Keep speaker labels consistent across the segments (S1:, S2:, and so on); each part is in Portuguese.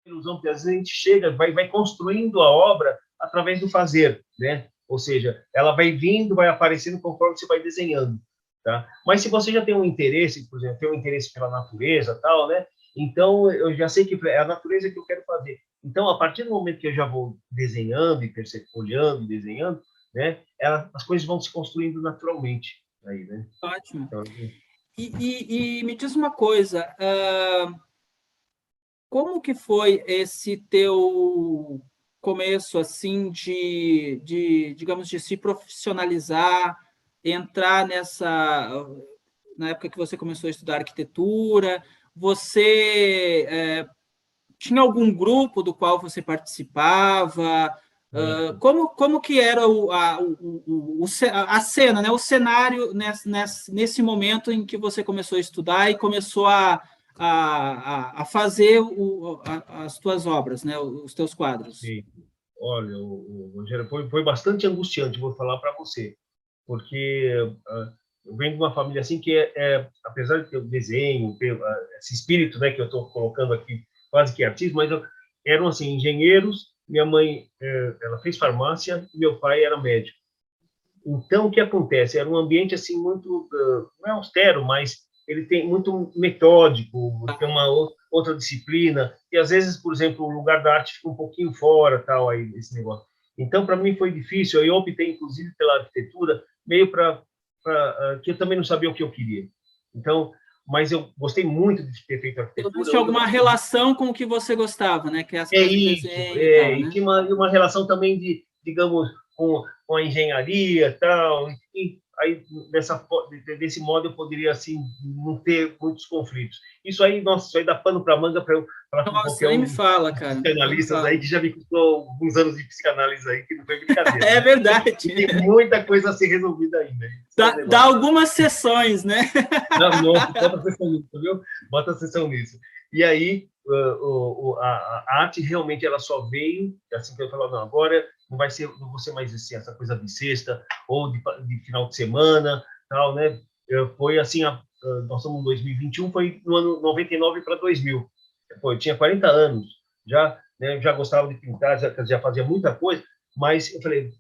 S1: ilusão, porque às vezes a gente chega, vai construindo a obra através do fazer, né? Ou seja, ela vai vindo, vai aparecendo conforme você vai desenhando, tá? Mas se você já tem um interesse, por exemplo, tem um interesse pela natureza, tal, né? Então eu já sei que é a natureza que eu quero fazer. Então, a partir do momento que eu já vou desenhando e olhando e desenhando, né? As coisas vão se construindo naturalmente aí, né?
S2: Ótimo.
S1: Então,
S2: E me diz uma coisa, como que foi esse teu começo, assim, digamos, de se profissionalizar, entrar na época que você começou a estudar arquitetura, você tinha algum grupo do qual você participava? Como que era a cena, né? O cenário nesse momento em que você começou a estudar e começou a fazer as tuas obras, né? Os teus quadros?
S1: sim. Olha, Rogério, foi bastante angustiante, vou falar para você, porque eu venho de uma família assim que apesar de ter o desenho, ter esse espírito, né, que eu estou colocando aqui, quase que artista, mas eram assim engenheiros. Minha mãe, ela fez farmácia, e meu pai era médico. Então, o que acontece? Era um ambiente assim muito, não é austero, mas ele tem muito metódico, tem uma outra disciplina, e às vezes, por exemplo, o lugar da arte fica um pouquinho fora, tal, aí, esse negócio. Então, para mim foi difícil, eu optei, inclusive, pela arquitetura, meio para que eu também não sabia o que eu queria. Então, mas eu gostei muito de ter feito
S2: Pelo menos
S1: arquitetura.
S2: tinha alguma relação com o que você gostava, né? Que é essa
S1: É
S2: coisa do
S1: isso,
S2: desenho e tal,
S1: e
S2: né?
S1: tinha uma relação também de, digamos, com a engenharia e tal, e aí desse modo eu poderia, assim, não ter muitos conflitos. Isso aí, nossa, isso aí dá pano para manga para falar com
S2: Nossa,
S1: qualquer
S2: nem
S1: um
S2: me fala,
S1: dos
S2: cara, nem me
S1: psicanalistas aí,
S2: fala.
S1: que já me custou alguns anos de psicanálise aí, que não foi brincadeira,
S2: É
S1: né? E
S2: verdade.
S1: tem muita coisa a ser resolvida ainda, esse é o
S2: Dá
S1: negócio.
S2: algumas sessões, né?
S1: Não, nossa, bota atenção nisso, viu? Bota atenção nisso. E aí, a arte realmente ela só veio, assim que eu falava, não, agora não vou ser mais assim, essa coisa de sexta ou de final de semana, tal, né? Foi assim, nós estamos em 2021, foi no ano 99 para 2000. Pô, eu tinha 40 anos, já, né, já gostava de pintar, já fazia muita coisa, mas eu falei,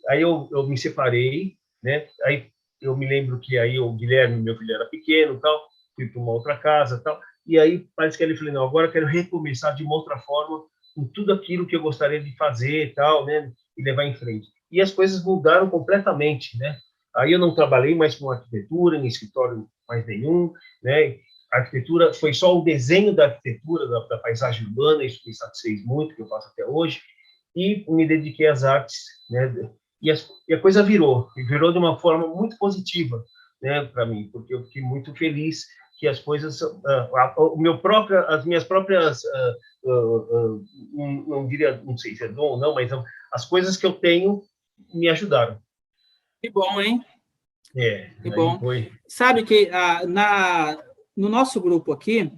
S1: aí eu me separei, né? Aí eu me lembro que aí o Guilherme, meu filho, era pequeno, tal, fui para uma outra casa, tal, e aí parece que ele falou, não, agora eu quero recomeçar de uma outra forma, com tudo aquilo que eu gostaria de fazer, tal, né, e levar em frente. E as coisas mudaram completamente, né? Aí eu não trabalhei mais com arquitetura, em escritório mais nenhum, né? A arquitetura foi só o desenho da arquitetura, da paisagem urbana, isso me satisfez muito, que eu faço até hoje, e me dediquei às artes, né? E a coisa virou de uma forma muito positiva, né, para mim, porque eu fiquei muito feliz que as coisas, as minhas próprias, não diria, não sei se é dom ou não, mas as coisas que eu tenho me ajudaram.
S2: Que bom, hein? Que
S1: Aí
S2: bom.
S1: foi.
S2: Sabe que no nosso grupo aqui,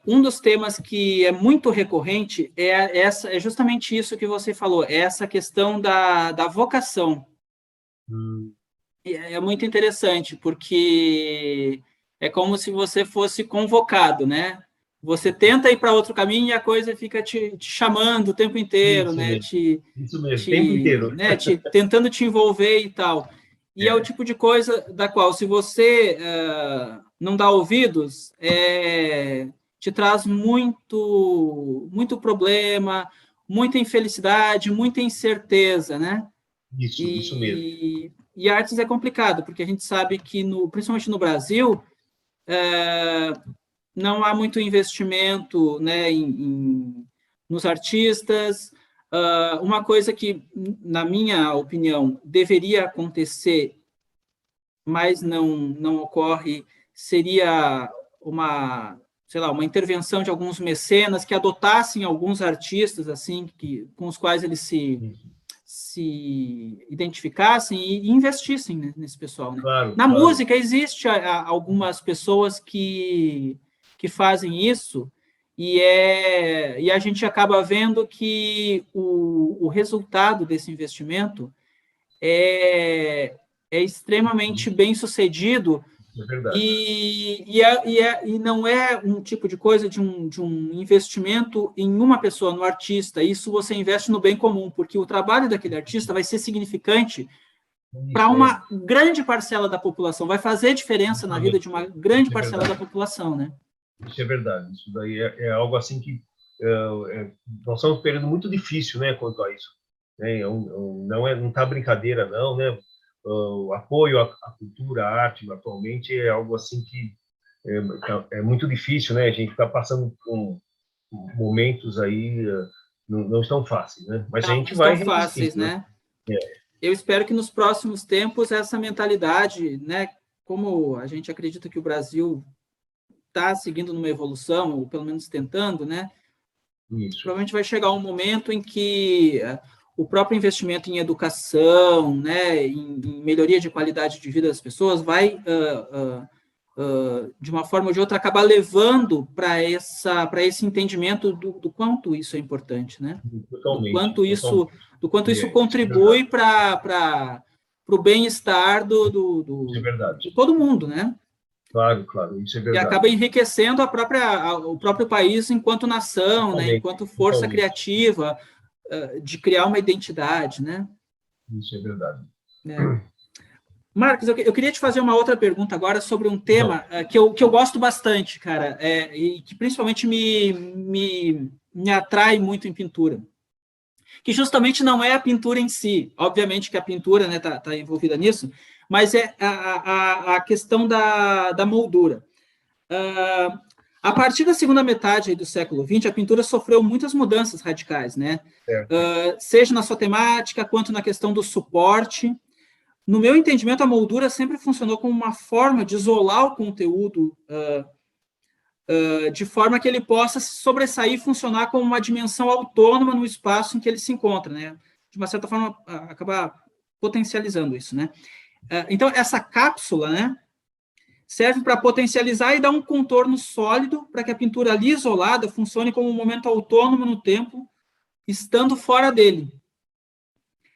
S2: um dos temas que é muito recorrente é justamente isso que você falou, é essa questão da vocação. É muito interessante, porque é como se você fosse convocado, né? Você tenta ir para outro caminho e a coisa fica te chamando o tempo inteiro,
S1: Isso
S2: né?
S1: mesmo, isso mesmo, o tempo inteiro.
S2: Tentando te envolver e tal. E é o
S1: É,
S2: tipo de coisa da qual, se você não dá ouvidos, te traz muito problema, muita infelicidade, muita incerteza, né?
S1: isso mesmo.
S2: E artes é complicado, porque a gente sabe que, principalmente no Brasil, não há muito investimento, né, nos artistas. Uma coisa que, na minha opinião, deveria acontecer, mas não ocorre, seria sei lá, uma intervenção de alguns mecenas que adotassem alguns artistas assim com os quais eles se identificassem e investissem, né, nesse pessoal, né?
S1: Claro,
S2: Na
S1: claro.
S2: música existe algumas pessoas que fazem isso e a gente acaba vendo que o resultado desse investimento é extremamente bem sucedido,
S1: é verdade.
S2: E não é um tipo de coisa de um investimento em uma pessoa, no artista. Isso você investe no bem comum, porque o trabalho daquele artista vai ser significante para
S1: Isso
S2: uma grande parcela da população, vai fazer diferença na vida de uma grande
S1: isso é
S2: parcela da
S1: verdade.
S2: população, né?
S1: Isso é verdade. Isso daí é algo assim que nós estamos num período muito difícil, né, quanto a isso. Né? Não está brincadeira, não, né? O apoio à cultura, à arte, atualmente, é algo assim que é muito difícil, né? A gente está passando por momentos aí não estão fáceis, né? Mas a
S2: Não
S1: gente vai
S2: estão
S1: resistindo,
S2: fáceis,
S1: né?
S2: né? Eu espero que nos próximos tempos essa mentalidade, né, como a gente acredita que o Brasil está seguindo numa evolução, ou pelo menos tentando, né,
S1: Isso.
S2: provavelmente vai chegar um momento em que o próprio investimento em educação, né, em melhoria de qualidade de vida das pessoas, vai, de uma forma ou de outra, acabar levando para esse entendimento do quanto isso é importante, né?
S1: Totalmente, totalmente.
S2: Do quanto isso
S1: Isso é verdade.
S2: contribui para o bem-estar
S1: Isso é verdade.
S2: de todo mundo, né?
S1: Claro, claro, isso é
S2: E
S1: verdade.
S2: acaba enriquecendo o próprio país enquanto nação, né?
S1: Totalmente,
S2: Enquanto força
S1: totalmente.
S2: criativa de criar uma identidade, né?
S1: Isso é verdade.
S2: É. Marcos, eu queria te fazer uma outra pergunta agora sobre um
S1: Não,
S2: tema que eu gosto bastante, cara, e que principalmente me atrai muito em pintura, que justamente não é a pintura em si, obviamente que a pintura, né, tá envolvida nisso, mas é a questão da moldura. A partir da segunda metade aí do século XX, a pintura sofreu muitas mudanças radicais, né?
S1: certo,
S2: Seja na sua temática, quanto na questão do suporte. No meu entendimento, a moldura sempre funcionou como uma forma de isolar o conteúdo de forma que ele possa se sobressair e funcionar como uma dimensão autônoma no espaço em que ele se encontra, né? De uma certa forma, acabar potencializando isso, né? Então, essa cápsula, né, serve para potencializar e dar um contorno sólido para que a pintura ali isolada funcione como um momento autônomo no tempo, estando fora dele.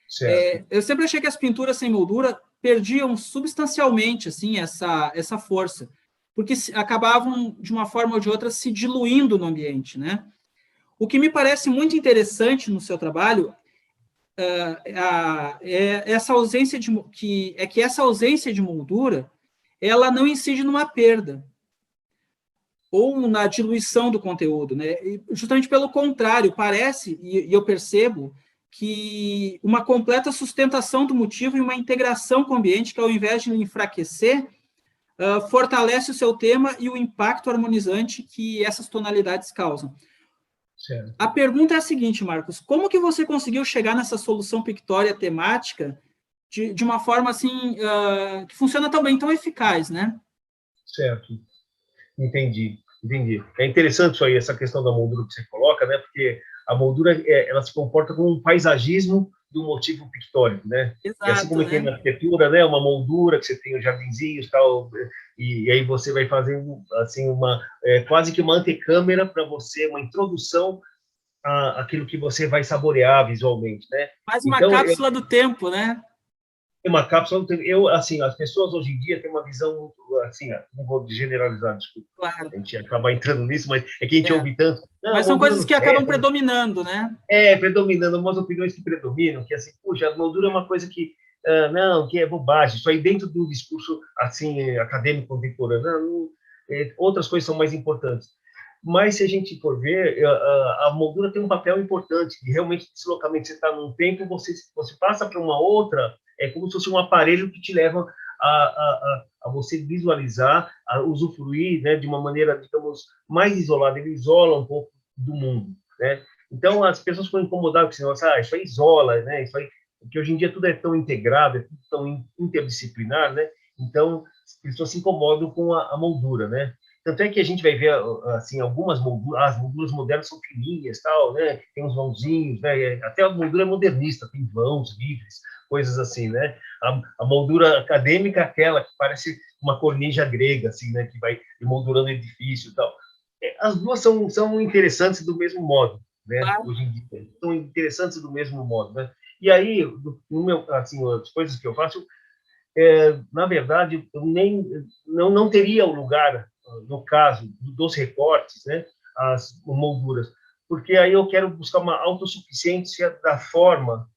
S1: certo,
S2: Eu sempre achei que as pinturas sem moldura perdiam substancialmente assim essa força, porque acabavam de uma forma ou de outra se diluindo no ambiente, né? O que me parece muito interessante no seu trabalho é essa ausência que essa ausência de moldura ela não incide numa perda ou na diluição do conteúdo, né? E justamente pelo contrário, parece e eu percebo que uma completa sustentação do motivo e uma integração com o ambiente que, ao invés de enfraquecer, fortalece o seu tema e o impacto harmonizante que essas tonalidades causam.
S1: certo.
S2: A pergunta é a seguinte, Marcos: como que você conseguiu chegar nessa solução pictória temática de uma forma assim que funciona tão bem, tão eficaz, né?
S1: Certo. Entendi, entendi. É interessante isso aí, essa questão da moldura que você coloca, né? Porque a moldura, ela se comporta como um paisagismo do motivo pictórico, né? E assim
S2: Exato,
S1: como tem
S2: né?
S1: na arquitetura, né, uma moldura que você tem os jardinzinhos, tal, e aí você vai fazendo assim quase que uma antecâmara para você, uma introdução àquilo que você vai saborear visualmente, né?
S2: Mais uma
S1: Então,
S2: cápsula do tempo, né?
S1: uma cápsula, eu, assim, as pessoas hoje em dia têm uma visão, assim, não vou generalizar, desculpa,
S2: Claro.
S1: a gente acaba entrando nisso, mas é que a gente
S2: É.
S1: ouve tanto, não, a
S2: Mas são
S1: moldura
S2: coisas
S1: no
S2: que acabam
S1: teto,
S2: predominando, né?
S1: predominando, umas opiniões que predominam, que assim, puxa, a moldura é uma coisa que, não, que é bobagem, isso aí dentro do discurso, assim, acadêmico contemporâneo, não, outras coisas são mais importantes. Mas se a gente for ver, a moldura tem um papel importante, de realmente deslocamento. Você está num tempo, você passa para uma outra, é como se fosse um aparelho que te leva a você visualizar, a usufruir, né, de uma maneira, digamos, mais isolada. Ele isola um pouco do mundo, né? Então as pessoas ficam incomodadas com isso, isso aí isola, né? Isso aí, porque hoje em dia tudo é tão integrado, é tudo tão interdisciplinar, né? Então as pessoas se incomodam com a moldura, né? Tanto é que a gente vai ver, assim, algumas molduras, as molduras modernas são fininhas, tal, né? Tem uns vãozinhos, né? Até a moldura é modernista, tem vãos livres, coisas assim, né? A moldura acadêmica é aquela que parece uma cornija grega, assim, né? Que vai moldurando edifício e tal. As duas são interessantes do mesmo modo, né?
S2: Claro.
S1: Hoje em dia, são interessantes do mesmo modo, né? E aí, no meu, assim, as coisas que eu faço, na verdade, eu nem não teria o lugar, no caso dos recortes, né, as molduras, porque aí eu quero buscar uma autossuficiência da forma,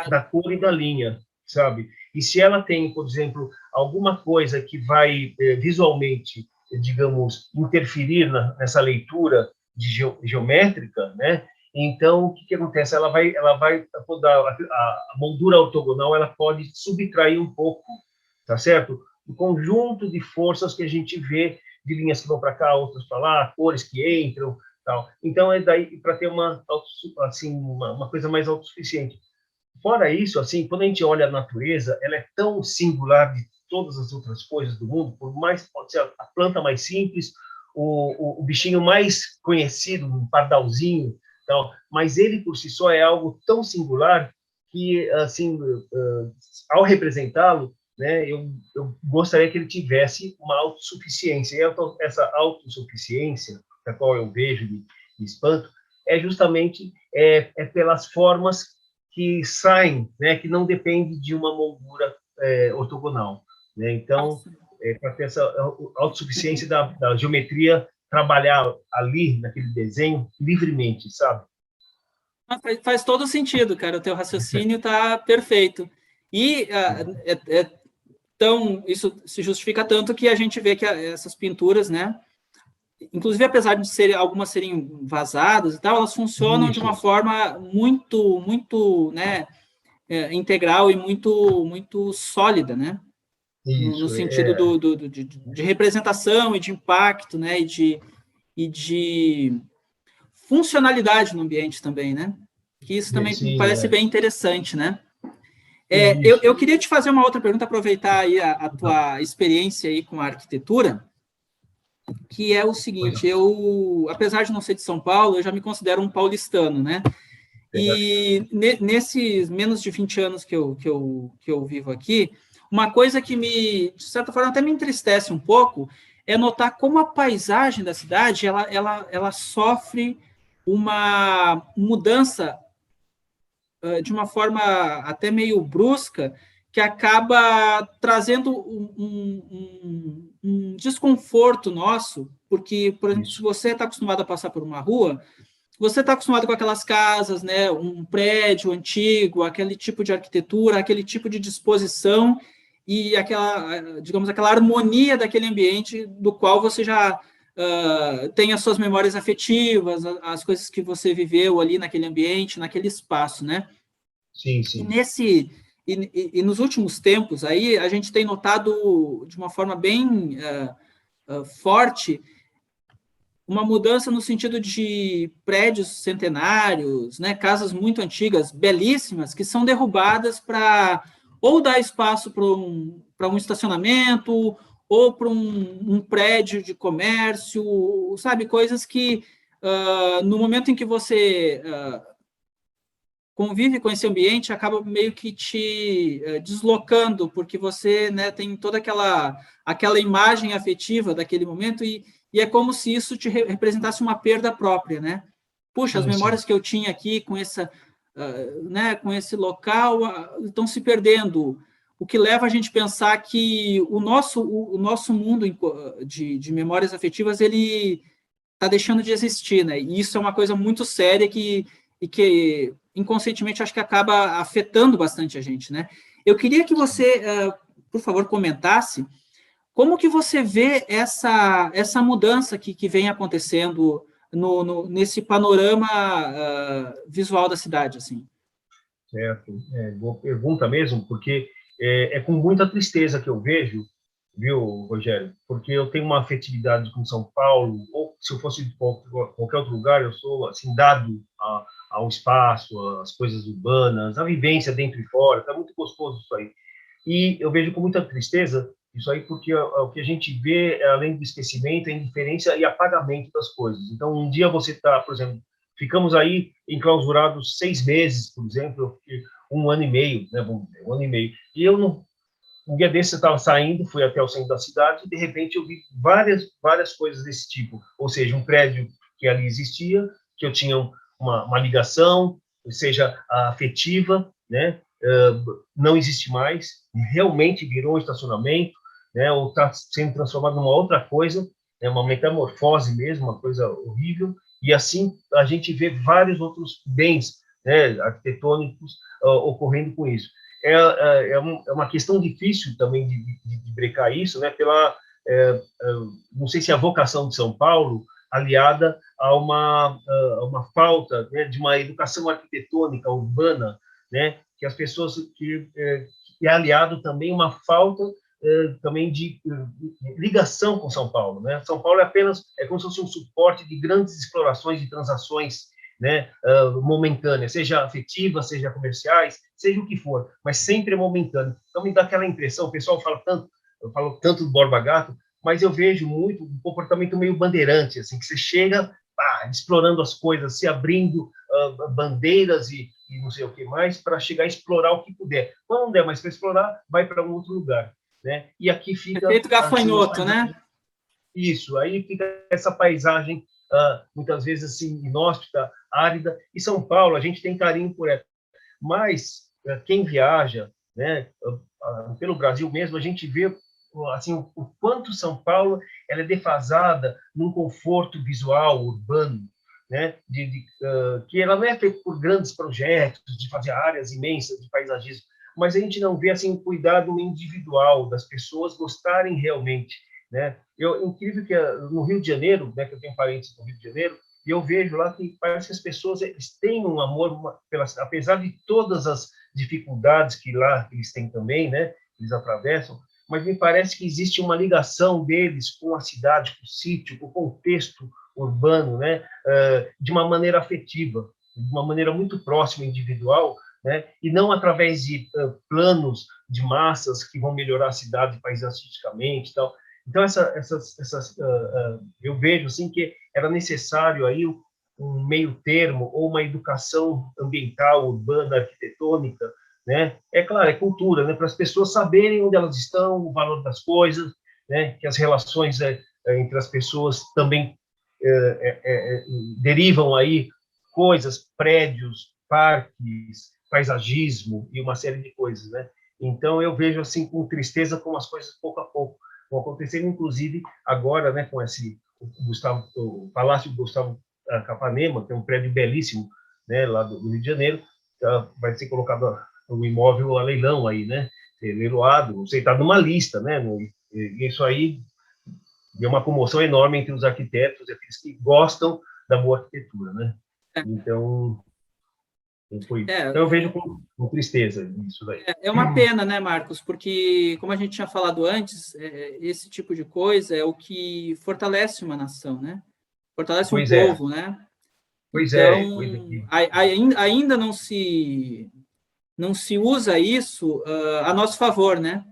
S1: da cor e da linha, sabe? E se ela tem, por exemplo, alguma coisa que vai visualmente, digamos, interferir nessa leitura geométrica, né? Então, o que acontece? Quando a moldura ortogonal, ela pode subtrair um pouco, tá certo? O conjunto de forças que a gente vê, de linhas que vão para cá, outras para lá, cores que entram, tal. Então, é daí para ter uma coisa mais autossuficiente. Fora isso, assim, quando a gente olha a natureza, ela é tão singular de todas as outras coisas do mundo, por mais pode ser a planta mais simples, o bichinho mais conhecido, um pardalzinho, tal, mas ele por si só é algo tão singular que, assim, ao representá-lo, né, eu gostaria que ele tivesse uma autossuficiência. E essa autossuficiência, da qual eu vejo de espanto, é justamente pelas formas que saem, né, que não depende de uma moldura ortogonal, né? Então, para ter essa autossuficiência da geometria, trabalhar ali naquele desenho livremente, sabe?
S2: Faz todo sentido, cara. O teu raciocínio está perfeito. E isso se justifica tanto que a gente vê que essas pinturas, né? Inclusive, apesar de algumas serem vazadas e tal, elas funcionam de uma
S1: Isso.
S2: forma muito, né, integral e muito sólida, né? No
S1: Isso,
S2: sentido de representação e de impacto, né? E de funcionalidade no ambiente também, né? Que isso também me
S1: sim,
S2: parece bem interessante, né? Eu,
S1: isso.
S2: eu queria te fazer uma outra pergunta, aproveitar aí a tua experiência aí com a arquitetura, que é o seguinte: eu, apesar de não ser de São Paulo, eu já me considero um paulistano, né? E nesses menos de 20 anos que eu vivo aqui, uma coisa que de certa forma, até me entristece um pouco é notar como a paisagem da cidade ela sofre uma mudança de uma forma até meio brusca, que acaba trazendo um desconforto nosso, porque, por exemplo, se
S1: Isso.
S2: você está acostumado a passar por uma rua, você está acostumado com aquelas casas, né, um prédio antigo, aquele tipo de arquitetura, aquele tipo de disposição e aquela, digamos, aquela harmonia daquele ambiente do qual você já tem as suas memórias afetivas, as coisas que você viveu ali naquele ambiente, naquele espaço, né?
S1: Sim,
S2: E
S1: sim.
S2: nesse e nos últimos tempos aí a gente tem notado de uma forma bem forte uma mudança no sentido de prédios centenários, né, casas muito antigas, belíssimas, que são derrubadas para ou dar espaço para um estacionamento ou para um prédio de comércio, sabe, coisas que no momento em que você convive com esse ambiente acaba meio que te deslocando, porque você, né, tem toda aquela imagem afetiva daquele momento e é como se isso te representasse uma perda própria, né? Puxa, as
S1: Sim, sim.
S2: memórias que eu tinha aqui com né, com esse local estão se perdendo, o que leva a gente a pensar que o nosso mundo de memórias afetivas ele está deixando de existir, né? E isso é uma coisa muito séria que inconscientemente acho que acaba afetando bastante a gente, né? Eu queria que você, por favor, comentasse como que você vê essa mudança que vem acontecendo nesse panorama visual da cidade, assim.
S1: Certo. Boa pergunta mesmo, porque é com muita tristeza que eu vejo, viu, Rogério? Porque eu tenho uma afetividade com São Paulo, ou se eu fosse de qualquer outro lugar, eu sou assim dado ao espaço, às coisas urbanas, à vivência dentro e fora. Tá muito gostoso isso aí. E eu vejo com muita tristeza isso aí, porque o que a gente vê, além do esquecimento, é indiferença e apagamento das coisas. Então, um dia você está, por exemplo, ficamos aí enclausurados 6 meses, por exemplo, eu fiquei 1 ano e meio, né, vamos dizer, 1 ano e meio. E eu não, um dia desse eu estava saindo, fui até o centro da cidade e de repente eu vi várias coisas desse tipo, ou seja, um prédio que ali existia, que eu tinha uma ligação, ou seja, afetiva, né? não existe mais, realmente virou um estacionamento, né, ou está sendo transformado numa outra coisa, é uma metamorfose mesmo, uma coisa horrível, e assim a gente vê vários outros bens, né, arquitetônicos ocorrendo com isso. É uma questão difícil também de brecar isso, né, não sei se a vocação de São Paulo aliada a uma falta, né, de uma educação arquitetônica urbana, né, que as pessoas que é aliado também uma falta também de ligação com São Paulo, né? São Paulo é como se fosse um suporte de grandes explorações e transações, né, momentâneas, seja afetivas, seja comerciais, seja o que for, mas sempre é momentâneo. Então me dá aquela impressão, o pessoal eu falo tanto do Borba Gato, mas eu vejo muito um comportamento meio bandeirante, assim, que você chega explorando as coisas, se abrindo bandeiras e não sei o que mais, para chegar a explorar o que puder. Quando não der mais para explorar, vai para um outro lugar, né? E aqui fica...
S2: Efeito gafanhoto,
S1: assim,
S2: né?
S1: isso, aí fica essa paisagem, muitas vezes assim, inóspita, árida, e São Paulo, a gente tem carinho por ela. Mas quem viaja, né, pelo Brasil mesmo, a gente vê assim, o quanto São Paulo ela é defasada num conforto visual urbano, né, que ela não é feita por grandes projetos de fazer áreas imensas de paisagismo, mas a gente não vê assim o cuidado individual das pessoas gostarem realmente, né? Incrível que no Rio de Janeiro, né, que eu tenho parentes no Rio de Janeiro, e eu vejo lá que parece que as pessoas eles têm um amor, apesar de todas as dificuldades que lá eles têm também, né, eles atravessam, mas me parece que existe uma ligação deles com a cidade, com o sítio, com o contexto urbano, né, de uma maneira afetiva, de uma maneira muito próxima, individual, né, e não através de planos de massas que vão melhorar a cidade paisagisticamente e tal. Então, eu vejo assim que era necessário aí um meio termo ou uma educação ambiental, urbana, arquitetônica, né? É claro, é cultura, né? Para as pessoas saberem onde elas estão, o valor das coisas, né? Que as relações entre as pessoas também derivam aí coisas, prédios, parques, paisagismo e uma série de coisas, né? Então eu vejo assim com tristeza como as coisas pouco a pouco vão acontecendo, inclusive agora, né? Com o Palácio Gustavo Capanema, que é um prédio belíssimo, né? Lá do Rio de Janeiro, vai ser colocado o imóvel a leilão aí, né? Ser leiloado, não sei, está numa lista, né? E isso aí deu uma comoção enorme entre os arquitetos e aqueles que gostam da boa arquitetura, né? Então, então eu vejo com tristeza isso daí.
S2: É uma pena, né, Marcos? Porque, como a gente tinha falado antes, esse tipo de coisa é o que fortalece uma nação, né? Fortalece um povo, né?
S1: Pois
S2: então,
S1: pois é.
S2: ainda não se usa isso a nosso favor, né?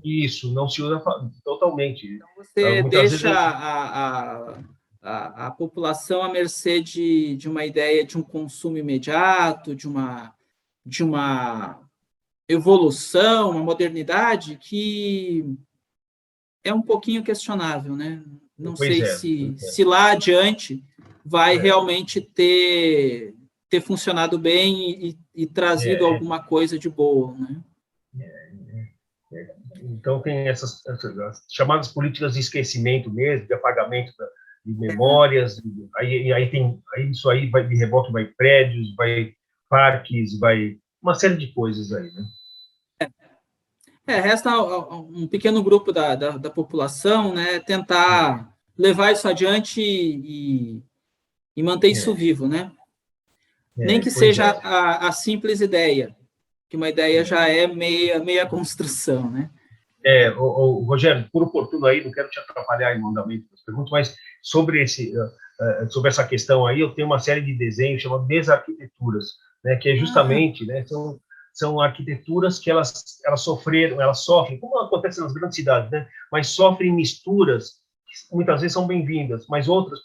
S1: Isso, não se usa totalmente.
S2: Então, você
S1: Muitas
S2: deixa
S1: vezes
S2: a população à mercê de uma ideia de um consumo imediato, de uma evolução, uma modernidade que é um pouquinho questionável, né? Não sei se lá adiante vai realmente ter funcionado bem e trazido alguma coisa de boa, né?
S1: Então tem essas chamadas políticas de esquecimento mesmo, de apagamento de memórias, aí isso aí vai de rebote, vai prédios, vai parques, vai uma série de coisas aí, né?
S2: Resta um pequeno grupo da população, né, tentar levar isso adiante e manter isso vivo, né? Nem que seja a simples ideia, que uma ideia já é meia construção, né?
S1: Rogério, por oportuno aí, não quero te atrapalhar em mandamento das perguntas, mas sobre essa questão aí, eu tenho uma série de desenhos chamados Desarquiteturas, né, que é justamente, né, são arquiteturas que elas sofrem, como acontece nas grandes cidades, né, mas sofrem misturas que muitas vezes são bem-vindas, mas outras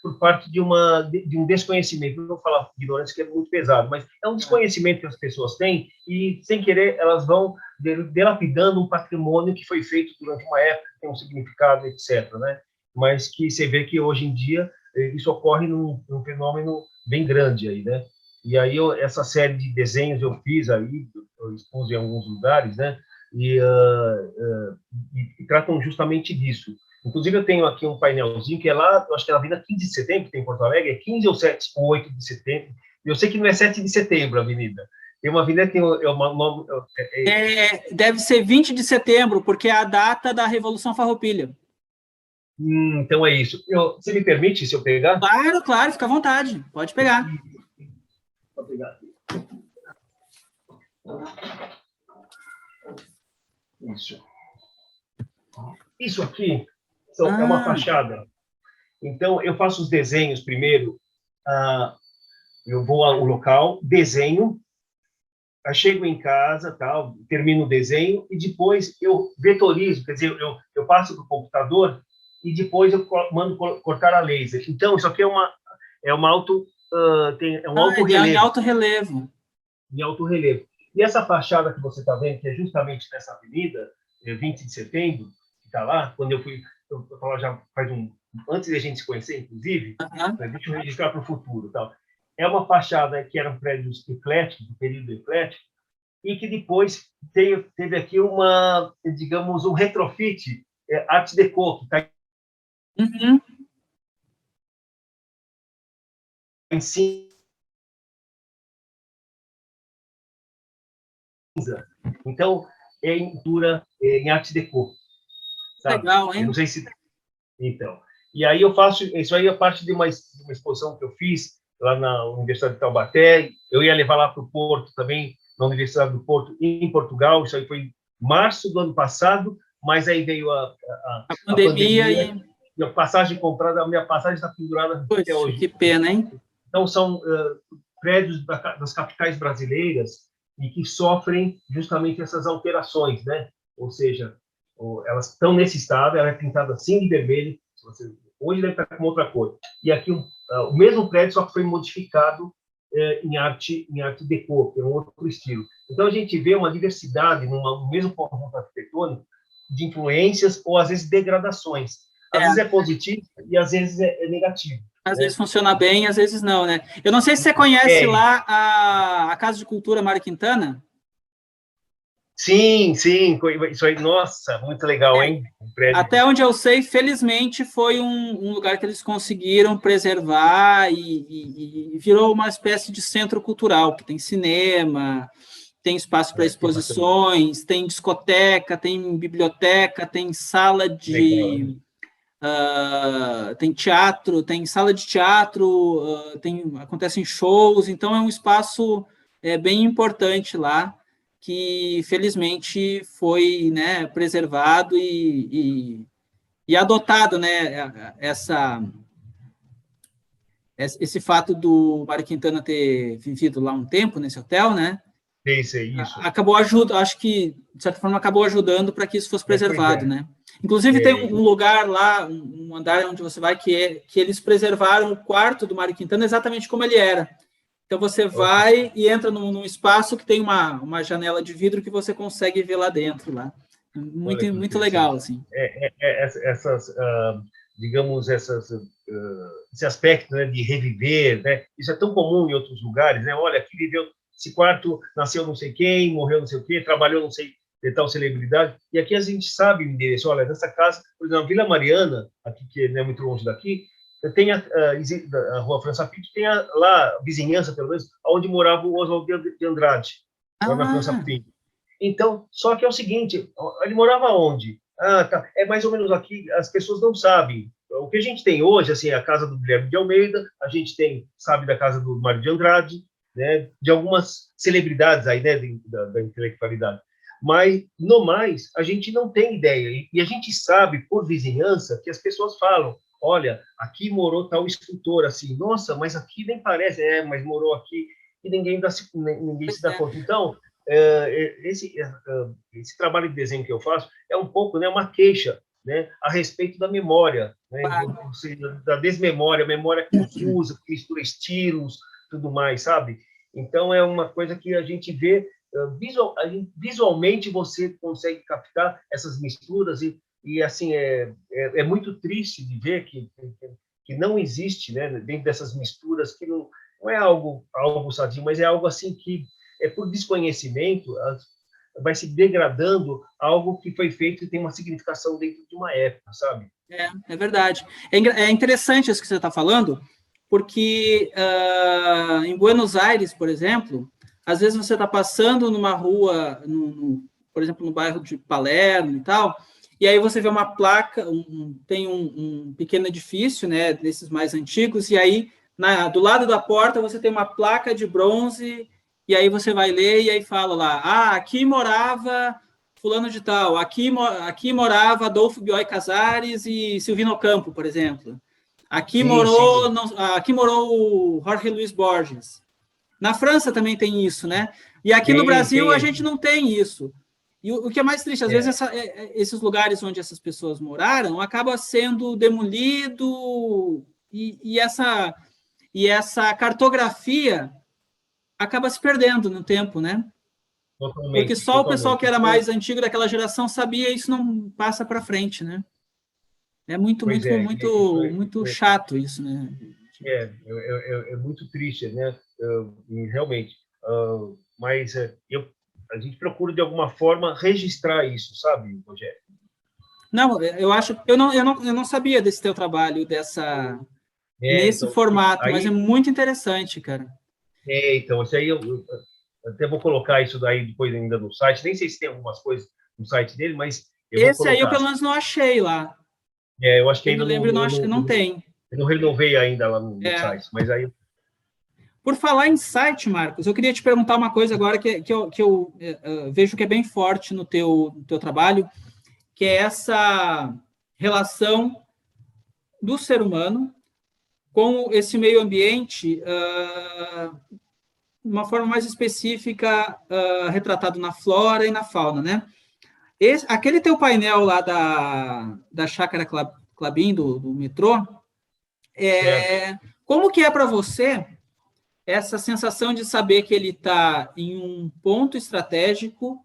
S1: por parte de um desconhecimento. Não vou falar de ignorância, que é muito pesado, mas é um desconhecimento que as pessoas têm e, sem querer, elas vão delapidando um patrimônio que foi feito durante uma época, que tem um significado, etc., né? Mas que você vê que, hoje em dia, isso ocorre num fenômeno bem grande aí, né? E aí, essa série de desenhos eu fiz aí, eu expus em alguns lugares, né? E, e tratam justamente disso. Inclusive, eu tenho aqui um painelzinho que é lá, eu acho que é na Avenida 15 de Setembro, que tem em Porto Alegre, é 15 ou 7 ou 8 de setembro. Eu sei que não é 7 de setembro a avenida. Tem uma avenida que tem uma.
S2: Deve ser 20 de setembro, porque é a data da Revolução Farroupilha.
S1: Então é isso. Você me permite, se eu pegar?
S2: Claro, claro, fica à vontade. Pode pegar.
S1: Vou pegar aqui. Isso. Isso aqui é uma fachada. Então, eu faço os desenhos primeiro. Eu vou ao local, desenho, chego em casa, tal, termino o desenho e depois eu vetorizo, quer dizer, eu passo para o computador e depois eu mando cortar a laser. Então, isso aqui é um alto relevo.
S2: Em alto relevo.
S1: Em alto relevo. E essa fachada que você está vendo, que é justamente nessa avenida, 20 de setembro, que está lá, quando eu falo já faz antes de a gente se conhecer, inclusive, deixa eu registrar para o futuro, tal. É uma fachada que eram prédios ecléticos, do período eclético, e que depois teve aqui digamos, um retrofit, Art Deco, que está em cinza. Então, é em pintura, em Art Deco. Sabe?
S2: Legal, hein?
S1: Eu não sei se... Então, e aí eu faço... Isso aí é parte de uma exposição que eu fiz lá na Universidade de Taubaté. Eu ia levar lá para o Porto também, na Universidade do Porto, em Portugal. Isso aí foi em março do ano passado, mas aí veio a pandemia e a passagem comprada, a minha passagem está pendurada até hoje.
S2: Que pena, hein?
S1: Então, são prédios das capitais brasileiras e que sofrem justamente essas alterações, né? Ou seja, elas estão nesse estado, ela é pintada assim de vermelho, hoje deve estar com outra cor. E aqui o mesmo prédio, só que foi modificado em arte deco, que é um outro estilo. Então, a gente vê uma diversidade no mesmo conjunto arquitetônico de influências ou, às vezes, degradações. Às vezes é positivo e, às vezes, é negativo.
S2: Às vezes funciona bem, às vezes não, né? Eu não sei se você conhece lá a Casa de Cultura Mário Quintana.
S1: Sim, isso aí, nossa, muito legal, hein?
S2: Até onde eu sei, felizmente, foi um lugar que eles conseguiram preservar e virou uma espécie de centro cultural, que tem cinema, tem espaço para exposições, tem discoteca, tem biblioteca, tem sala de... tem teatro, tem sala de teatro, acontecem shows, então é um espaço bem importante lá, que felizmente foi, né, preservado e adotado, né, esse fato do Mário Quintana ter vivido lá um tempo nesse hotel, né?
S1: Isso.
S2: Acabou ajudando, acho que, de certa forma, acabou ajudando para que isso fosse preservado, né? Inclusive, tem um lugar lá, um andar onde você vai, que eles preservaram o quarto do Mário Quintana exatamente como ele era. Então, você vai e entra num espaço que tem uma janela de vidro que você consegue ver lá dentro. Lá. Muito legal, assim.
S1: Digamos, esse aspecto, né, de reviver, né? Isso é tão comum em outros lugares, né? Olha, aqui viveu, esse quarto nasceu não sei quem, morreu não sei o quê, trabalhou não sei de tal celebridade, e aqui a gente sabe o endereço. Olha, nessa casa, por exemplo, Vila Mariana, aqui que não é muito longe daqui, tem a Rua França Pinto, tem lá a vizinhança, pelo menos, onde morava o Oswald de Andrade, lá na França Pinto. Então, só que é o seguinte, ele morava onde? Tá. É mais ou menos aqui, as pessoas não sabem. O que a gente tem hoje, assim, a casa do Guilherme de Almeida, a gente sabe da casa do Mário de Andrade, né, de algumas celebridades aí, né, da intelectualidade. Mas, no mais, a gente não tem ideia. E a gente sabe, por vizinhança, que as pessoas falam, olha, aqui morou tal escultor, assim, nossa, mas aqui nem parece, mas morou aqui, e ninguém se dá conta. Então, esse trabalho de desenho que eu faço é um pouco, né, uma queixa, né, a respeito da memória, né, ou seja, da desmemória, memória confusa, que mistura estilos, tudo mais, sabe? Então, é uma coisa que a gente vê, visualmente você consegue captar essas misturas e assim, é muito triste de ver que não existe, né, dentro dessas misturas, que não é algo sadio, mas é algo assim que por desconhecimento, vai se degradando algo que foi feito e tem uma significação dentro de uma época, sabe?
S2: É verdade. É interessante isso que você está falando, porque em Buenos Aires, por exemplo, às vezes você está passando numa rua, por exemplo, no bairro de Palermo e tal, e aí você vê uma placa, tem um pequeno edifício, né, desses mais antigos, e aí do lado da porta você tem uma placa de bronze, e aí você vai ler e aí fala lá, aqui morava fulano de tal, aqui morava Adolfo Bioy Casares e Silvino Campo, por exemplo. Aqui
S1: Sim,
S2: morou,
S1: sim.
S2: aqui morou o Jorge Luiz Borges. Na França também tem isso, né? E aqui no
S1: Tem,
S2: Brasil a
S1: tem.
S2: gente não tem isso. E o que é mais triste, às vezes esses lugares onde essas pessoas moraram acaba sendo demolido e essa cartografia acaba se perdendo no tempo, né? Porque
S1: Totalmente,
S2: só o pessoal
S1: totalmente.
S2: que era
S1: Então,
S2: mais antigo daquela geração sabia, isso não passa para frente, né? É muito,
S1: pois
S2: muito,
S1: é, isso
S2: muito, muito chato isso, né?
S1: é muito triste, né? E realmente. Mas a gente procura, de alguma forma, registrar isso, sabe, Rogério?
S2: Não, eu acho, eu não sabia desse teu trabalho, nesse
S1: Então,
S2: formato, mas é
S1: aí,
S2: muito interessante, cara.
S1: então, isso aí eu até vou colocar isso daí depois ainda no site. Nem sei se tem algumas coisas no site dele, mas eu vou
S2: Esse aí eu
S1: colocar.
S2: pelo menos não achei lá.
S1: Eu acho que
S2: Eu me
S1: ainda
S2: lembro, não tem.
S1: eu não renovei ainda lá no
S2: É.
S1: site, mas aí.
S2: Por falar em site, Marcos, eu queria te perguntar uma coisa agora que eu vejo que é bem forte no teu trabalho, que é essa relação do ser humano com esse meio ambiente, de uma forma mais específica, retratado na flora e na fauna, né? Aquele teu painel lá da Chácara Klabin, do metrô,
S1: Certo.
S2: como que é para você essa sensação de saber que ele está em um ponto estratégico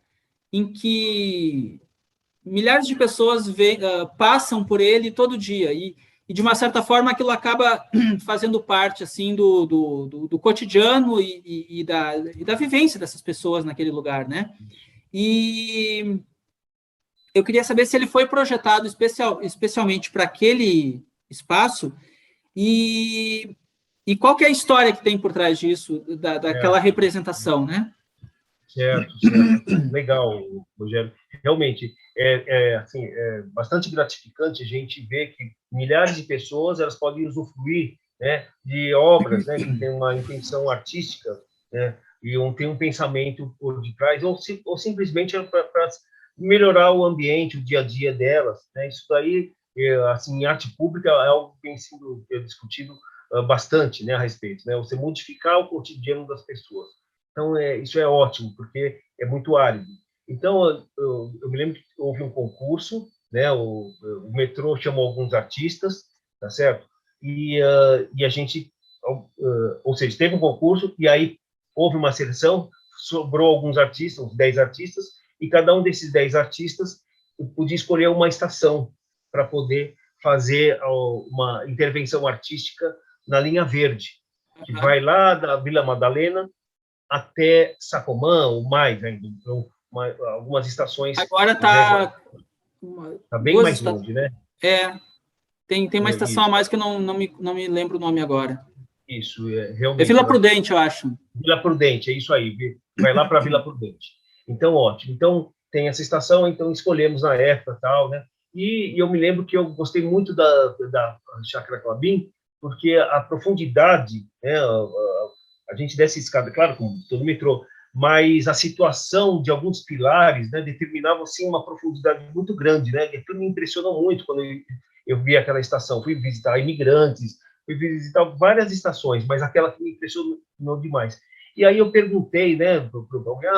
S2: em que milhares de pessoas passam por ele todo dia e, de uma certa forma, aquilo acaba fazendo parte assim do cotidiano e da vivência dessas pessoas naquele lugar, né? E eu queria saber se ele foi projetado especialmente para aquele espaço e, e qual que é a história que tem por trás disso, daquela
S1: Certo.
S2: representação, né?
S1: Certo, certo. Legal, Rogério. Realmente, assim, bastante gratificante a gente ver que milhares de pessoas elas podem usufruir, né, de obras, né, que têm uma intenção artística, né, e tem um pensamento por detrás, ou simplesmente para melhorar o ambiente, o dia a dia delas. Né? Isso daí, assim, em arte pública é algo que tem sido discutido bastante, né, a respeito, né? Você modificar o cotidiano das pessoas. Então, isso é ótimo, porque é muito árido. Então, eu me lembro que houve um concurso, né? O metrô chamou alguns artistas, tá certo? E a gente, ou seja, teve um concurso e aí houve uma seleção, sobrou alguns artistas, uns 10 artistas, e cada um desses 10 artistas podia escolher uma estação para poder fazer uma intervenção artística na linha verde, que vai lá da Vila Madalena até Sacomã, ou mais ainda. Então, algumas estações
S2: Agora
S1: ao redor.
S2: está
S1: Está bem
S2: duas
S1: mais
S2: estações.
S1: longe, né?
S2: Tem uma estação a
S1: Isso,
S2: mais que eu não me lembro o nome agora.
S1: isso,
S2: É
S1: realmente.
S2: Vila Prudente, eu acho.
S1: Vila Prudente, é isso aí. Vai lá para Vila Prudente. Então, ótimo. Então, tem essa estação, então escolhemos na época tal, né? E eu me lembro que eu gostei muito da Chácara Clabin, porque a profundidade, né? A gente desce a escada, claro, como todo metrô, mas a situação de alguns pilares, né, determinava assim uma profundidade muito grande, né? E aquilo me impressionou muito quando eu vi aquela estação. Fui visitar imigrantes, fui visitar várias estações, mas aquela que me impressionou demais. E aí eu perguntei, né, para alguém,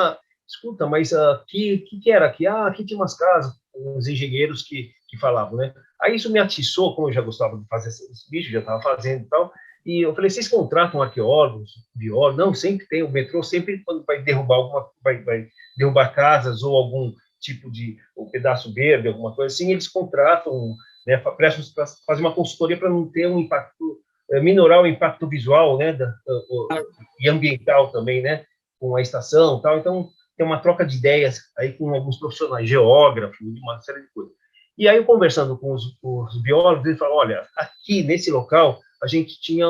S1: escuta, mas aqui, o que era aqui? Aqui tinha umas casas, uns engenheiros que falavam, né? Aí isso me atiçou, como eu já gostava de fazer esse bicho, já estava fazendo e tal, e eu falei, vocês contratam arqueólogos, biólogos? Não, sempre tem. O metrô sempre, quando vai derrubar vai derrubar casas ou algum tipo de um pedaço verde, alguma coisa assim, eles contratam, né, prestam para fazer uma consultoria para não ter um impacto, minorar o impacto visual, né, e ambiental também, né, com a estação, tal. Então tem uma troca de ideias aí com alguns profissionais, geógrafos, uma série de coisas. E aí, eu conversando com os biólogos, eles falaram, olha, aqui nesse local a gente tinha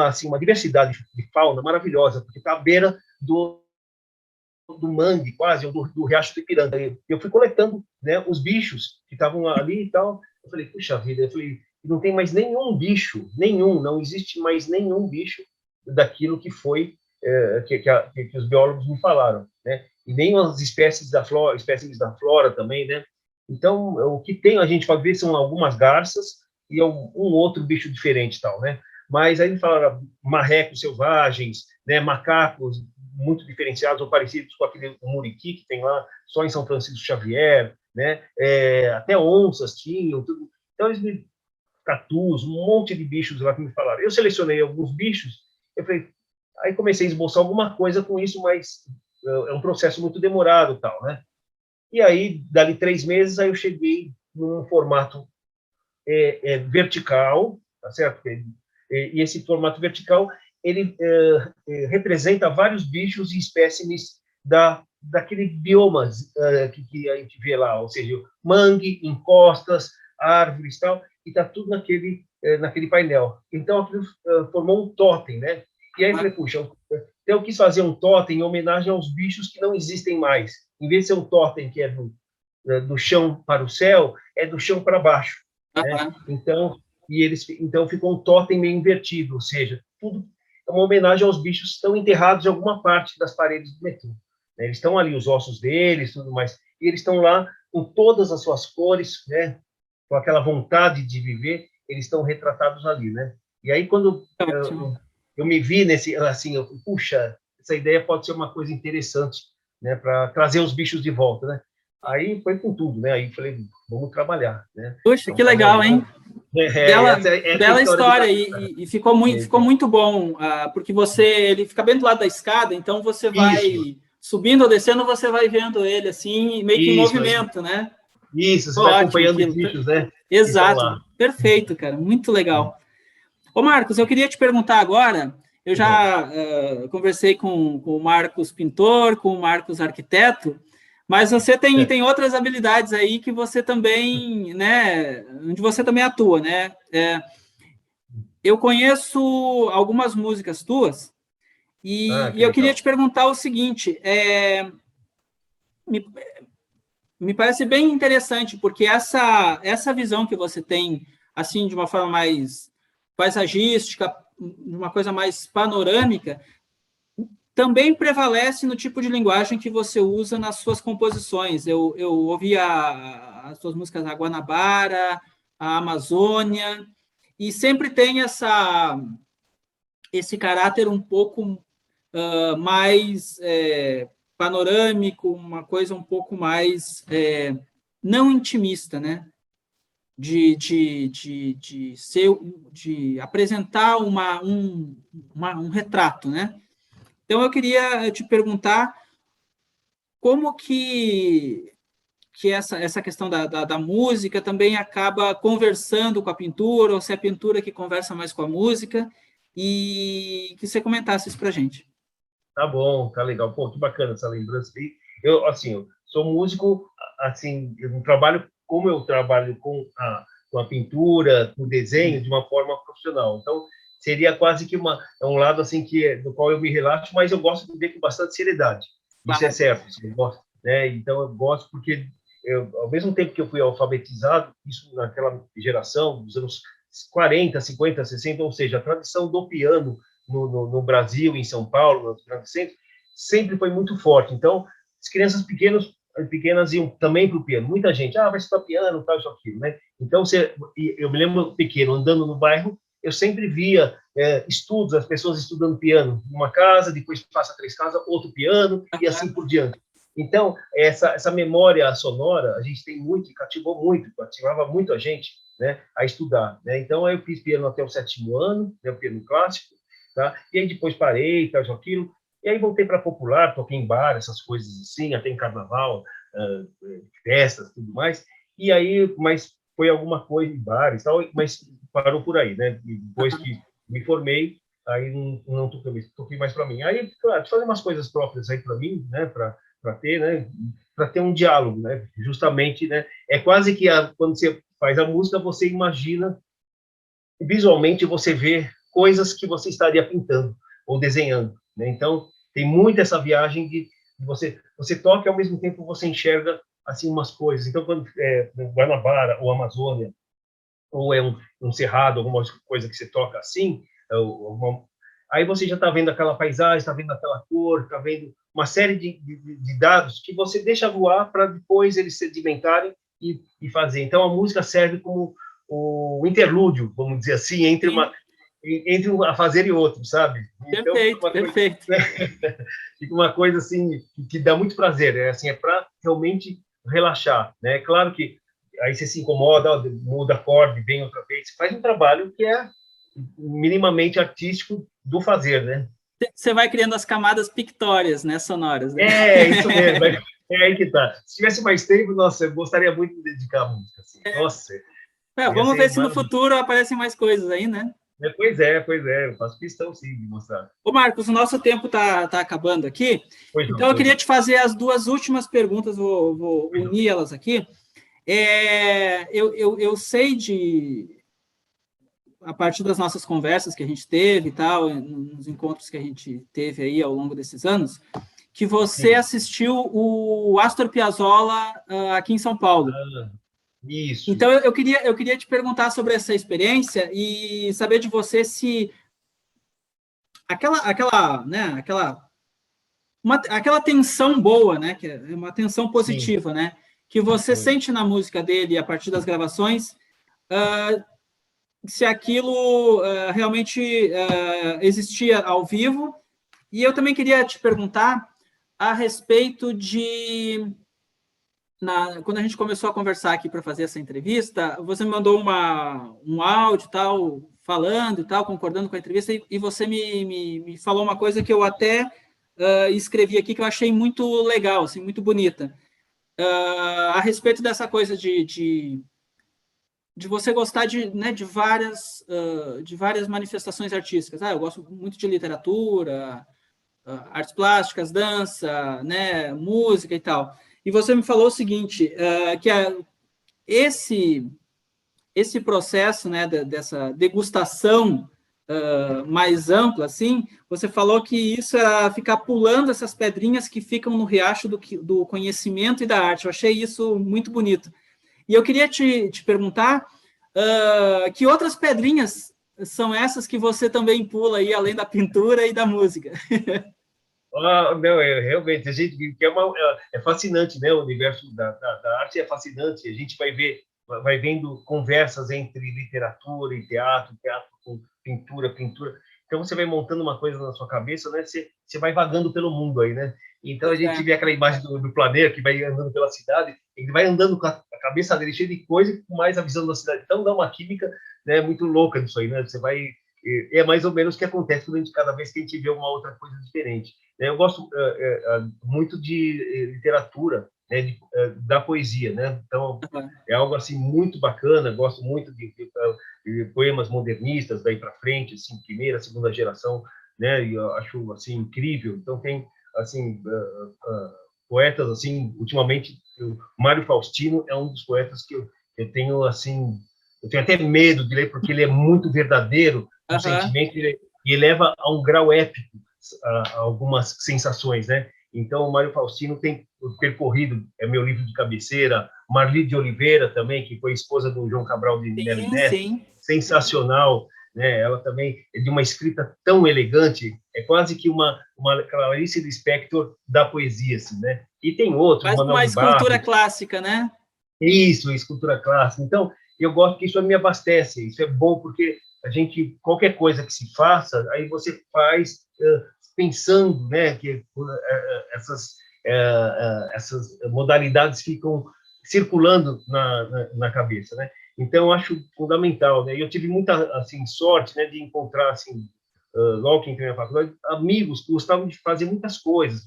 S1: assim, uma diversidade de fauna maravilhosa, porque está à beira do mangue, quase, ou do Riacho do Ipiranga. Eu fui coletando, né, os bichos que estavam ali e tal. Eu falei, puxa vida, eu falei, não tem mais nenhum bicho, não existe mais nenhum bicho daquilo que foi, que os biólogos me falaram, né? E nem as espécies da flora também, né? Então, o que tem a gente pode ver são algumas garças e um outro bicho diferente, tal, né? Mas aí falaram marrecos selvagens, né, macacos muito diferenciados ou parecidos com aquele muriqui que tem lá só em São Francisco Xavier, né? Até onças tinham, tudo. Então eles me tatus, um monte de bichos lá que me falaram. Eu selecionei alguns bichos, eu falei, aí comecei a esboçar alguma coisa com isso, mas é um processo muito demorado, tal, né? E aí, dali 3 meses, aí eu cheguei num formato vertical, tá certo? E esse formato vertical ele representa vários bichos e espécimes daquele bioma que a gente vê lá, ou seja, mangue, encostas, árvores e tal, e está tudo naquele painel. Então, aquilo formou um totem, né? E aí eu falei, puxa, então eu quis fazer um totem em homenagem aos bichos que não existem mais. Em vez de ser um totem que é do chão para o céu, é do chão para baixo, né? Então ficou um totem meio invertido, ou seja, tudo é uma homenagem aos bichos que estão enterrados em alguma parte das paredes do metrô. Né? Eles estão ali, os ossos deles, tudo mais, e eles estão lá com todas as suas cores, né? Com aquela vontade de viver, eles estão retratados ali, né? E aí quando eu me vi nesse, assim, puxa, essa ideia pode ser uma coisa interessante, né? Para trazer os bichos de volta, né? Aí foi com tudo, né? Aí falei, vamos trabalhar, né?
S2: Puxa,
S1: Então,
S2: que legal, hein?
S1: essa
S2: Bela
S1: história
S2: história e ficou muito bom, porque ele fica bem do lado da escada, então você
S1: isso,
S2: vai subindo ou descendo, você vai vendo ele assim, meio que em
S1: isso,
S2: movimento, né?
S1: isso, você vai
S2: Ótimo
S1: acompanhando os
S2: aquilo.
S1: bichos, né? Que estão
S2: Exato,
S1: lá.
S2: perfeito, cara, muito legal. Ô, Marcos, eu queria te perguntar agora, eu já conversei com o Marcos pintor, com o Marcos arquiteto, mas você tem outras habilidades aí que você também, né, onde você também atua, né? Eu conheço algumas músicas tuas e
S1: Que
S2: eu queria
S1: legal.
S2: te perguntar o seguinte, me, me parece bem interessante, porque essa visão que você tem, assim, de uma forma mais paisagística, de uma coisa mais panorâmica, também prevalece no tipo de linguagem que você usa nas suas composições. Eu ouvi as suas músicas a Guanabara, a Amazônia, e sempre tem esse caráter um pouco mais panorâmico, uma coisa um pouco mais não intimista, né? De apresentar um retrato, né? Então, eu queria te perguntar como que essa questão da música também acaba conversando com a pintura, ou se é a pintura que conversa mais com a música, e que você comentasse isso para a gente.
S1: Tá bom, tá legal. Pô, que bacana essa lembrança aí. Eu, assim, eu sou músico, assim, eu não trabalho como eu trabalho com a pintura, com o desenho, de uma forma profissional. Então, seria quase que um lado, assim, do qual eu me relaxo, mas eu gosto de ver com bastante seriedade. Isso é
S2: Claro.
S1: certo, assim, eu gosto, né? Então, eu gosto porque, ao mesmo tempo que eu fui alfabetizado, isso naquela geração dos anos 40, 50, 60, ou seja, a tradição do piano no Brasil, em São Paulo, nos grandes centros, sempre foi muito forte. Então, as crianças pequenas iam também para o piano. Muita gente, vai estudar piano, tal, isso, aquilo, né? Então, eu me lembro pequeno, andando no bairro, eu sempre via estudos, as pessoas estudando piano numa casa, depois passa 3 casas, outro piano, e assim por diante. Então, essa memória sonora, a gente tem muito, e cativava muito a gente, né, a estudar. Né? Então, eu fiz piano até o 7º ano, né, o piano clássico, tá? E aí depois parei, tal, isso, aquilo, e aí voltei para popular, toquei em bar, essas coisas assim, até em carnaval, festas, tudo mais, e aí, mas foi alguma coisa em bares, tal, mas parou por aí, né? E depois que me formei, aí não toquei mais para mim. Aí, claro, fazer umas coisas próprias aí para mim, né, para ter, né, para ter um diálogo, né, justamente, né, é quase que quando você faz a música, você imagina, visualmente você vê coisas que você estaria pintando ou desenhando, né? Então, tem muito essa viagem de você toca e ao mesmo tempo você enxerga assim umas coisas. Então, quando Guanabara ou Amazônia ou é um cerrado, alguma coisa que você toca assim, aí você já está vendo aquela paisagem, está vendo aquela cor, está vendo uma série de dados que você deixa voar para depois eles sedimentarem e fazer. Então, a música serve como o interlúdio, vamos dizer assim,
S2: Sim,
S1: entre um a fazer e outro, sabe? Então,
S2: perfeito, perfeito.
S1: fica uma coisa assim que dá muito prazer, assim, é para realmente relaxar, né? Claro que aí você se incomoda, muda acorde, vem outra vez, faz um trabalho que é minimamente artístico do fazer, né?
S2: Você vai criando as camadas pictórias, né, sonoras, né?
S1: Isso mesmo, é aí que tá. Se tivesse mais tempo, nossa, eu gostaria muito de dedicar a música, assim. Nossa, ia
S2: Vamos ver
S1: ser
S2: se no
S1: maravilhoso.
S2: futuro aparecem mais coisas aí, né?
S1: Pois é, eu faço questão sim de mostrar.
S2: Ô, Marcos, o nosso tempo tá acabando aqui, então eu
S1: Pois
S2: queria
S1: não.
S2: te fazer as duas últimas perguntas, vou
S1: Pois não.
S2: unir elas aqui. Eu sei a partir das nossas conversas que a gente teve e tal, nos encontros que a gente teve aí ao longo desses anos, que você
S1: Sim.
S2: assistiu o Astor Piazzolla aqui em São Paulo.
S1: Ah, isso,
S2: Então,
S1: isso.
S2: eu queria te perguntar sobre essa experiência e saber de você se aquela tensão boa, né, que é uma tensão
S1: Sim,
S2: positiva, né, que você
S1: foi.
S2: sente na música dele a partir das gravações, se aquilo realmente existia ao vivo. E eu também queria te perguntar a respeito quando a gente começou a conversar aqui para fazer essa entrevista, você me mandou um áudio tal, falando e tal, concordando com a entrevista, e você me falou uma coisa que eu até escrevi aqui, que eu achei muito legal, assim, muito bonita, a respeito dessa coisa de você gostar né, de várias manifestações artísticas. Eu gosto muito de literatura, artes plásticas, dança, né, música e tal. E você me falou o seguinte, esse esse processo, né, dessa degustação mais ampla, assim, você falou que isso era ficar pulando essas pedrinhas que ficam no riacho do conhecimento e da arte. Eu achei isso muito bonito. E eu queria te perguntar que outras pedrinhas são essas que você também pula aí, além da pintura e da música?
S1: Não, realmente, a gente que é fascinante, né? O universo da arte é fascinante. A gente vai vendo conversas entre literatura e teatro com pintura, pintura. Então você vai montando uma coisa na sua cabeça, né? Você vai vagando pelo mundo aí, né? Então a
S2: Pois
S1: gente
S2: é.
S1: vê aquela imagem do planeta que vai andando pela cidade, ele vai andando com a cabeça dele cheia de coisa e com mais a visão da cidade. Então dá uma química, né, muito louca disso aí, né? Você vai é mais ou menos o que acontece cada vez que a gente vê uma outra coisa diferente. Eu gosto muito de literatura, né, da poesia, né? Então é algo assim muito bacana. Gosto muito de poemas modernistas daí para frente, assim, primeira, segunda geração, né? E eu acho assim incrível. Então tem assim poetas assim, ultimamente o Mário Faustino é um dos poetas que eu tenho assim, eu tenho até medo de ler porque ele é muito verdadeiro no sentimento e leva a um grau épico algumas sensações, né? Então, o Mário Faustino tem percorrido, é meu livro de cabeceira, Marli de Oliveira também, que foi esposa do João Cabral de Melo
S2: Sim,
S1: Neto,
S2: sim.
S1: sensacional, né? Ela também é de uma escrita tão elegante, é quase que uma Clarice Lispector da poesia, assim, né? E tem outros,
S2: Quase
S1: Manuel
S2: uma
S1: de
S2: escultura
S1: Barros,
S2: clássica, né?
S1: isso, escultura clássica. Então, eu gosto que isso me abastece, isso é bom porque a gente, qualquer coisa que se faça, aí você faz pensando, né, que essas, essas modalidades ficam circulando na cabeça, né? Então, eu acho fundamental, né? Eu tive muita, assim, sorte, né, de encontrar, assim, logo que entrei na faculdade, amigos que gostavam de fazer muitas coisas.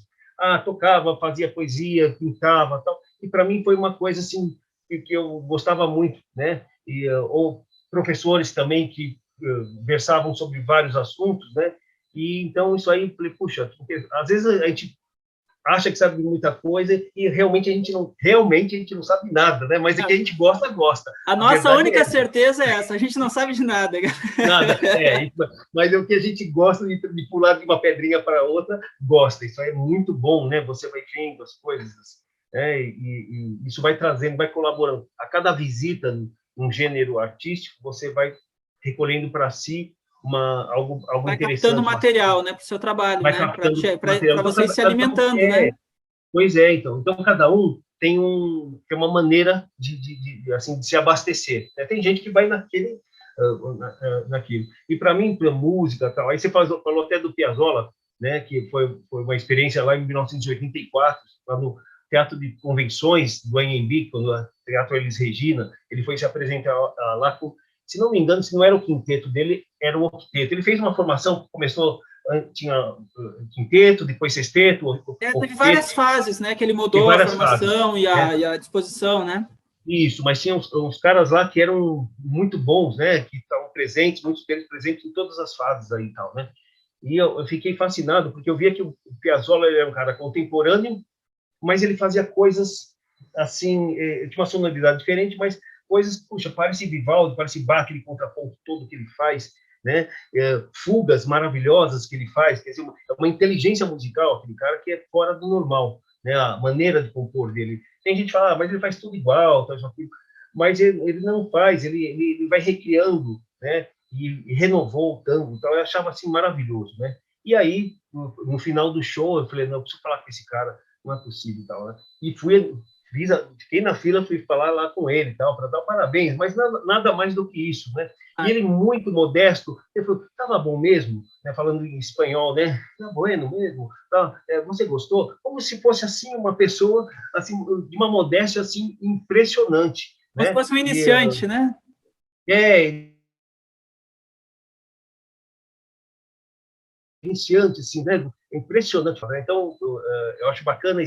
S1: Tocava, fazia poesia, pintava, tal. E para mim foi uma coisa, assim, que eu gostava muito, né? Ou professores também que versavam sobre vários assuntos, né? E então isso aí, puxa, porque às vezes a gente acha que sabe muita coisa e realmente a gente não sabe nada, né? Mas é que a gente gosta, gosta.
S2: A nossa única certeza é essa, a gente não sabe de nada.
S1: Nada, mas é o que a gente gosta de pular de uma pedrinha para outra, gosta. Isso aí é muito bom, né? Você vai vendo as coisas, né? E isso vai trazendo, vai colaborando. A cada visita num gênero artístico, você vai recolhendo para si algo
S2: vai
S1: interessante.
S2: Captando material, né, para o seu trabalho,
S1: vai
S2: né,
S1: captando
S2: para você ir se alimentando, né?
S1: Pois é, então cada um tem uma maneira assim, de se abastecer, né? Tem gente que vai naquilo. E para mim, para música, tal, aí você falou até do Piazzolla, né, que foi uma experiência lá em 1984, lá no Teatro de Convenções do Anhembi, quando o Teatro Elis Regina, ele foi se apresentar lá com, se não me engano, se não era o quinteto dele, era o octeto. Ele fez uma formação que começou, tinha quinteto, depois sexteto,
S2: teve várias fases, né, que ele mudou a formação fases, e a disposição, né?
S1: Isso, mas tinha uns caras lá que eram muito bons, né, que estavam presentes, muitos deles presentes em todas as fases aí e tal, né? E eu fiquei fascinado, porque eu via que o Piazzolla era um cara contemporâneo, mas ele fazia coisas, assim, de uma sonoridade diferente, mas coisas, puxa, parece Vivaldi, parece Bach, aquele contraponto todo que ele faz, né? Fugas maravilhosas que ele faz, quer dizer, uma inteligência musical, aquele cara que é fora do normal, né? A maneira de compor dele. Tem gente que fala, mas ele faz tudo igual, faz aquilo. Mas ele não faz, ele vai recriando, né? E renovou o tango, então eu achava assim maravilhoso, né? E aí, no final do show, eu falei, não, eu preciso falar com esse cara, não é possível e tal, né? E fiquei na fila, fui falar lá com ele e tal, para dar parabéns, mas nada mais do que isso, né? E ele, muito modesto, ele falou, estava bom mesmo, né? Falando em espanhol, né? Tá bueno mesmo, tá? Você gostou? Como se fosse, assim, uma pessoa, assim, de uma modéstia, assim, impressionante,
S2: né? Como se fosse um iniciante, né?
S1: Iniciante, assim, né? Impressionante. Né? Então, eu acho bacana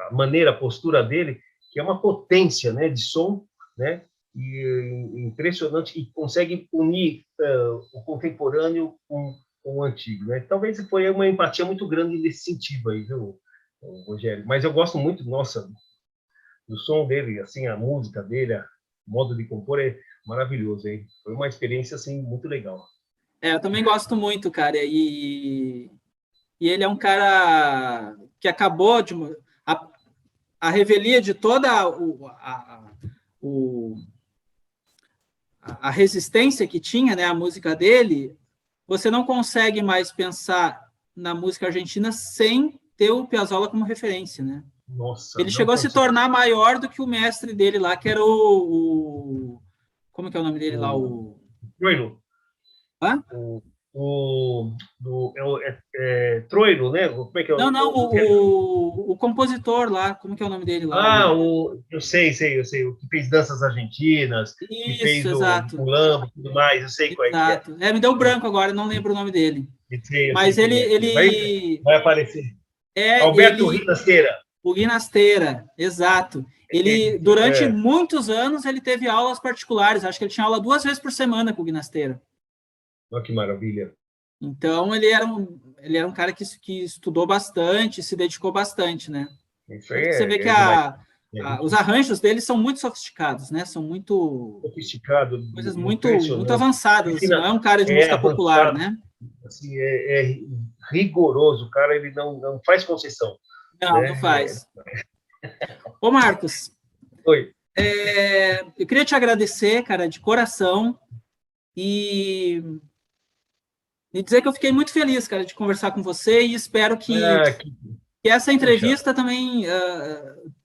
S1: a maneira, a postura dele, que é uma potência, né, de som, né? E impressionante, e consegue unir o contemporâneo com o antigo, né? Talvez foi uma empatia muito grande nesse sentido aí, viu, Rogério? Mas eu gosto muito, nossa, do som dele, assim, a música dele, o modo de compor é maravilhoso, hein? Foi uma experiência, assim, muito legal.
S2: Eu também gosto muito, cara, e ele é um cara que acabou de... A revelia de toda a resistência que tinha, né, a música dele, você não consegue mais pensar na música argentina sem ter o Piazzolla como referência, né?
S1: Nossa,
S2: ele chegou a se tornar maior do que o mestre dele lá, que era como que é o nome dele lá?
S1: Troilo.
S2: Hã?
S1: Troilo, né? Como é que é
S2: não, o compositor lá, como que é o nome dele lá?
S1: Eu sei, o que fez danças argentinas,
S2: Isso,
S1: que fez
S2: exato.
S1: o Lambo e tudo mais, eu sei qual é que é.
S2: Me deu branco agora, não lembro o nome dele. Mas
S1: ele... Vai aparecer. Alberto Ginastera.
S2: O Ginastera, exato. Ele, durante muitos anos, ele teve aulas particulares. Acho que ele tinha aula 2 vezes por semana com o Ginastera.
S1: Olha que maravilha.
S2: Então, ele era um cara que estudou bastante, se dedicou bastante, né? Você vê que os arranjos dele são muito sofisticados, né? São muito...
S1: Sofisticado.
S2: Coisas muito avançadas. Assim, não é um cara de música
S1: avançado,
S2: popular, né?
S1: Assim, é rigoroso. O cara, ele não faz concessão.
S2: Não, né? Não faz. Ô, Marcos.
S1: Oi.
S2: Eu queria te agradecer, cara, de coração, e dizer que eu fiquei muito feliz, cara, de conversar com você, e espero que essa entrevista também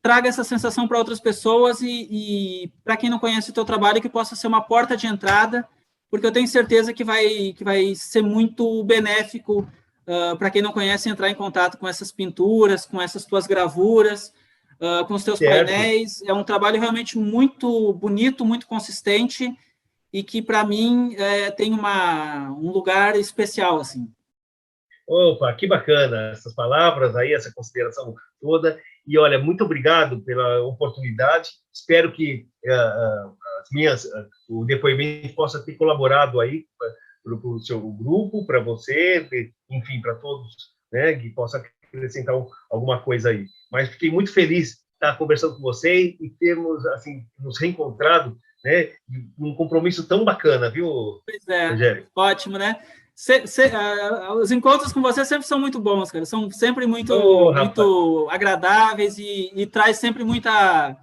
S2: traga essa sensação para outras pessoas e para quem não conhece o teu trabalho, que possa ser uma porta de entrada, porque eu tenho certeza que vai ser muito benéfico para quem não conhece entrar em contato com essas pinturas, com essas tuas gravuras, com os teus painéis. É um trabalho realmente muito bonito, muito consistente, e que, para mim, tem um lugar especial, assim.
S1: Opa, que bacana essas palavras aí, essa consideração toda. E, olha, muito obrigado pela oportunidade. Espero que a o depoimento possa ter colaborado aí para o seu grupo, para você, enfim, para todos, né, que possa acrescentar alguma coisa aí. Mas fiquei muito feliz de estar conversando com você e termos, assim, nos reencontrado, né, um compromisso tão bacana, viu,
S2: Pois é,
S1: Rogério?
S2: ótimo, né? Os encontros com você sempre são muito bons, cara. São sempre muito, muito agradáveis e traz sempre muita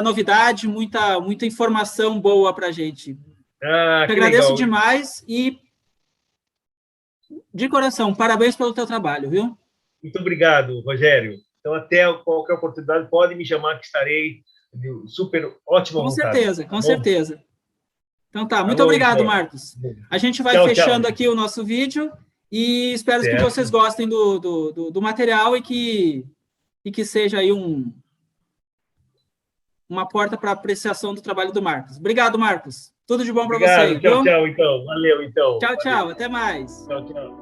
S2: novidade, muita informação boa para a gente.
S1: Que
S2: agradeço
S1: legal.
S2: Demais e, de coração, parabéns pelo teu trabalho, viu?
S1: Muito obrigado, Rogério. Então, até qualquer oportunidade, pode me chamar que estarei super ótimo.
S2: Com certeza, com certeza. Então tá, muito obrigado, Marcos. A gente vai fechando aqui o nosso vídeo e espero que vocês gostem do material e que seja aí uma porta para apreciação do trabalho do Marcos. Obrigado, Marcos. Tudo de bom para você.
S1: Obrigado, tchau, então. Valeu, então.
S2: Tchau, tchau. Até mais.
S1: Tchau, tchau.